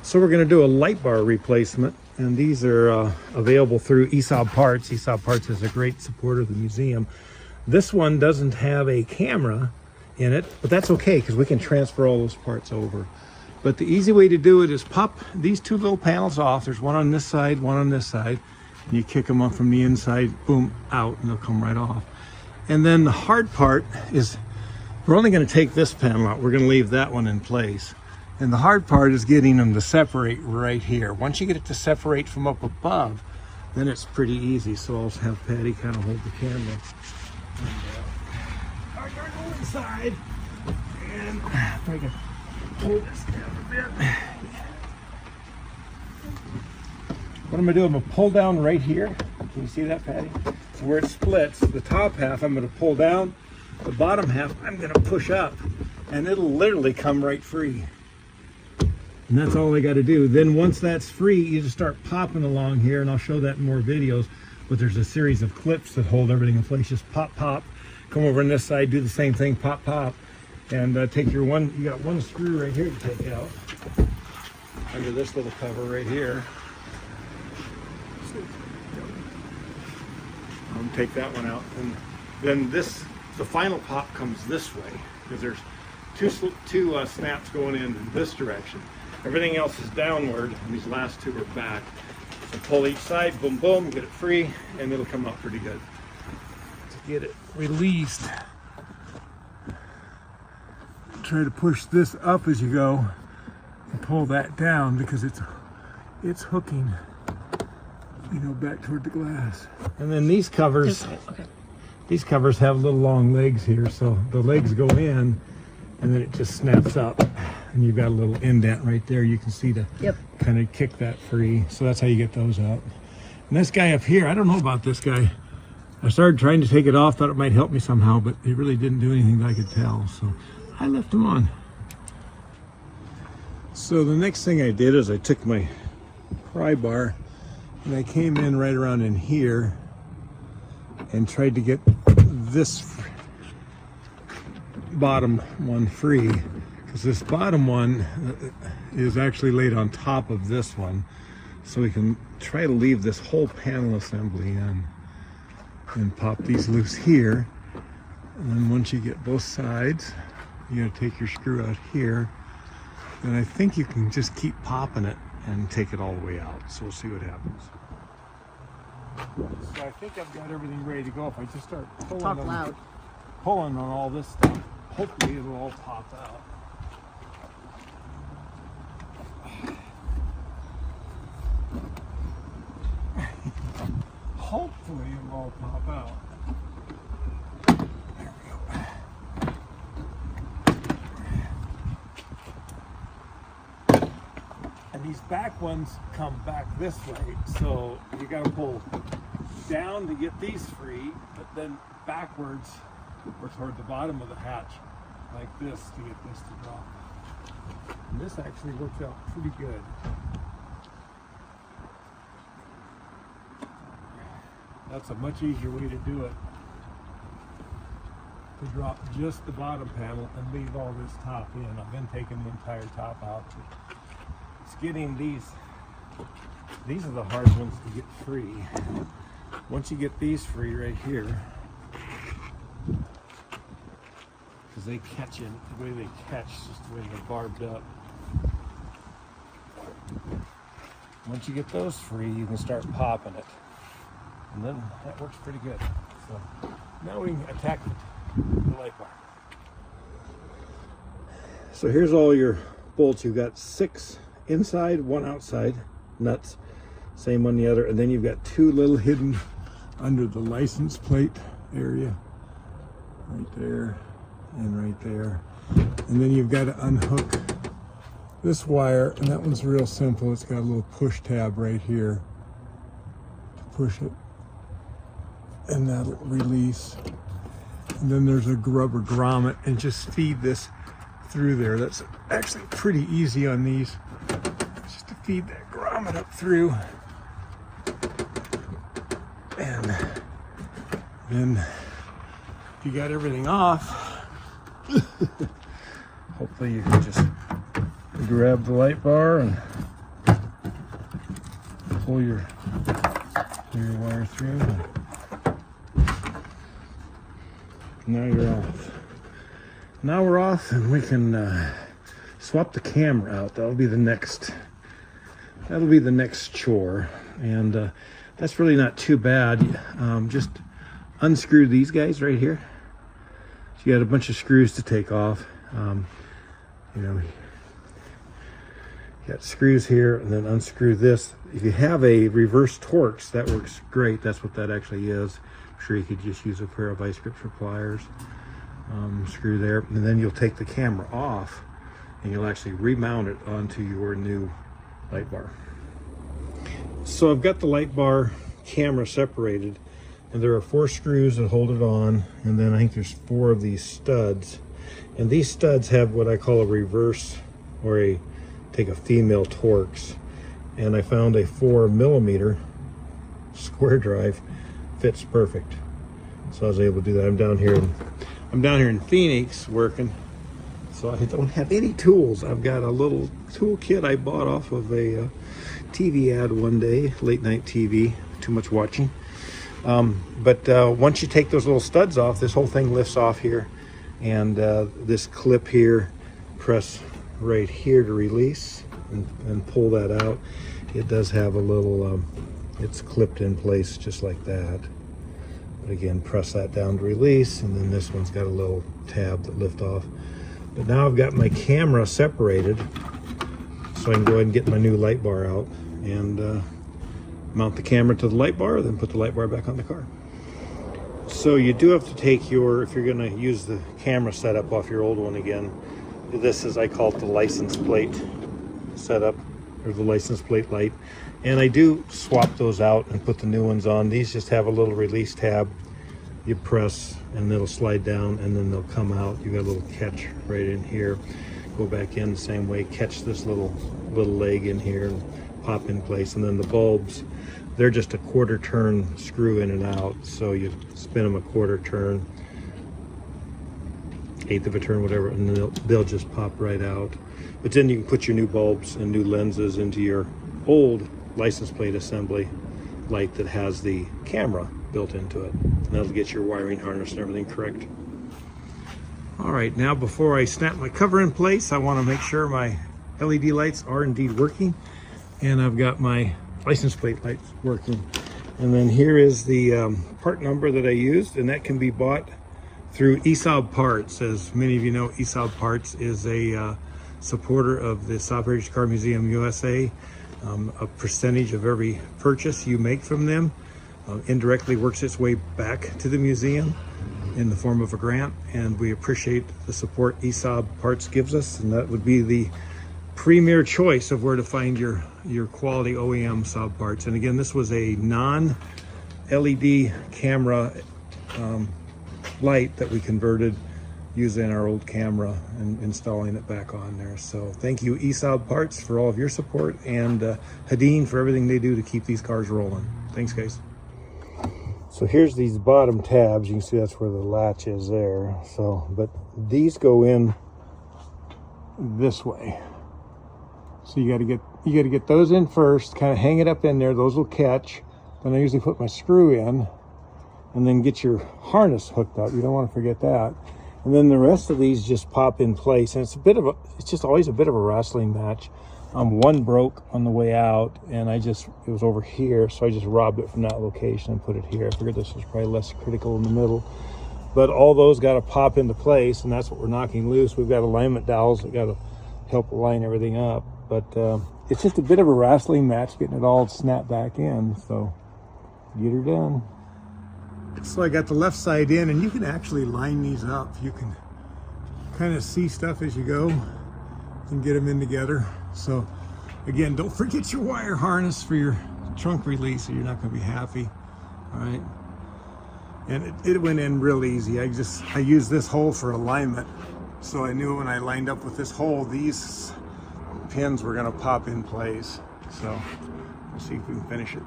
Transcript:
So we're going to do a light bar replacement, and these are available through ESOB Parts. ESOB Parts is a great supporter of the museum. This one doesn't have a camera in it, but that's okay because we can transfer all those parts over. But the easy way to do it is pop these two little panels off. There's one on this side, one on this side, and you kick them up from the inside, boom, out, and they'll come right off. And then the hard part is we're only going to take this panel out. We're going to leave that one in place. And the hard part is getting them to separate right here. Once you get it to separate from up above, then it's pretty easy. So I'll have Patty kind of hold the camera. I'm going to go inside. And if I can hold this down a bit. What I'm going to do, I'm going to pull down right here. Can you see that, Patty? Where it splits, the top half I'm going to pull down. The bottom half I'm going to push up. And it'll literally come right free. And that's all I got to do. Then once that's free, you just start popping along here, and I'll show that in more videos. But there's a series of clips that hold everything in place. Just pop, pop. Come over on this side, do the same thing, pop, pop. And take your one, you got one screw right here to take out. Under this little cover right here. I'll take that one out. And then this, the final pop comes this way. Because there's two snaps going in this direction. Everything else is downward, and these last two are back. So pull each side, boom, boom, get it free, and it'll come out pretty good. To get it released, try to push this up as you go, and pull that down because it's hooking, you know, back toward the glass. And then these covers, these covers have little long legs here, so the legs go in, and then it just snaps up, and you've got a little indent right there. You can see to kind of kick that free. So that's how you get those out. And this guy up here, I don't know about this guy. I started trying to take it off, thought it might help me somehow, but it really didn't do anything that I could tell. So I left him on. So the next thing I did is I took my pry bar and I came in right around in here and tried to get this bottom one free, because this bottom one is actually laid on top of this one, so we can try to leave this whole panel assembly in and pop these loose here. And then once you get both sides, you gotta take your screw out here, and I think you can just keep popping it and take it all the way out. So we'll see what happens. So I think I've got everything ready to go. If I just start pulling on all this stuff, hopefully it'll all pop out. Hopefully it'll all pop out. There we go. And these back ones come back this way, so you gotta pull down to get these free, but then backwards or toward the bottom of the hatch like this to get this to drop. And this actually works out pretty good. That's a much easier way to do it. To drop just the bottom panel and leave all this top in. I've been taking the entire top out. It's getting these are the hard ones to get free. Once you get these free right here, because they catch in, the way they catch is just the way they're barbed up. Once you get those free, you can start popping it. And then that works pretty good. So now we can attack the light bar. So here's all your bolts. You've got 6 inside, 1 outside nuts. Same on the other. And then you've got 2 little hidden under the license plate area. Right there and right there. And then you've got to unhook this wire, and that one's real simple. It's got a little push tab right here to push it, and that'll release. And then there's a rubber grommet, and just feed this through there. That's actually pretty easy on these. Just to feed that grommet up through, and then if you got everything off, hopefully you can just grab the light bar and pull your wire through. Now you're off. Now we're off, and we can swap the camera out. That'll be the next chore, and that's really not too bad. Just unscrew these guys right here. So you got a bunch of screws to take off. You know, you got screws here, and then unscrew this. If you have a reverse Torx, that works great. That's what that actually is. I'm sure you could just use a pair of vice grips or pliers. Screw there, and then you'll take the camera off, and you'll actually remount it onto your new light bar. So I've got the light bar camera separated, and there are 4 screws that hold it on, and then I think there's 4 of these studs, and these studs have what I call a reverse, or take a female Torx, and I found a 4mm square drive fits perfect, so I was able to do that. I'm down here in Phoenix working, so I don't have any tools. I've got a little tool kit I bought off of a TV ad one day, late night TV, too much watching. But once you take those little studs off, this whole thing lifts off here, and this clip here, press right here to release and pull that out. It does have a little, it's clipped in place just like that. But again, press that down to release, and then this one's got a little tab that lift off. But now I've got my camera separated, so I can go ahead and get my new light bar out and mount the camera to the light bar, then put the light bar back on the car. So you do have to take your, if you're going to use the camera setup off your old one again, this is, I call it the license plate setup, or the license plate light. And I do swap those out and put the new ones on. These just have a little release tab. You press and it'll slide down, and then they'll come out. You got a little catch right in here. Go back in the same way, catch this little leg in here and pop in place. And then the bulbs, they're just a 1/4 turn screw in and out. So you spin them a 1/4 turn, 1/8 of a turn, whatever, and then they'll just pop right out. But then you can put your new bulbs and new lenses into your old license plate assembly light that has the camera built into it. And that'll get your wiring harness and everything correct. All right, now before I snap my cover in place, I want to make sure my LED lights are indeed working, and I've got my license plate lights working. And then here is the part number that I used, and that can be bought through ESOB Parts. As many of you know, ESOB Parts is a supporter of the South Heritage Car Museum USA. A percentage of every purchase you make from them indirectly works its way back to the museum in the form of a grant, and we appreciate the support ESOB Parts gives us, and that would be the premier choice of where to find your quality OEM Saab parts. And again, this was a non-LED camera light that we converted using our old camera and installing it back on there. So thank you ESOB Parts for all of your support, and Hadeen for everything they do to keep these cars rolling. Thanks, guys. So here's these bottom tabs. You can see that's where the latch is there. So, but these go in this way. So you got to get those in first, kind of hang it up in there. Those will catch. Then I usually put my screw in, and then get your harness hooked up. You don't want to forget that. And then the rest of these just pop in place, and it's just always a bit of a wrestling match. One broke on the way out, and it was over here, so I just robbed it from that location and put it here. I figured this was probably less critical in the middle, but all those got to pop into place, and that's what we're knocking loose. We've got alignment dowels that got to help align everything up, but it's just a bit of a wrestling match getting it all snapped back in. So get her done. So I got the left side in, and you can actually line these up. You can kind of see stuff as you go and get them in together. So again, don't forget your wire harness for your trunk release, or you're not going to be happy. All right, and it went in real easy. I used this hole for alignment, so I knew when I lined up with this hole, these pins were going to pop in place. So we'll see if we can finish it.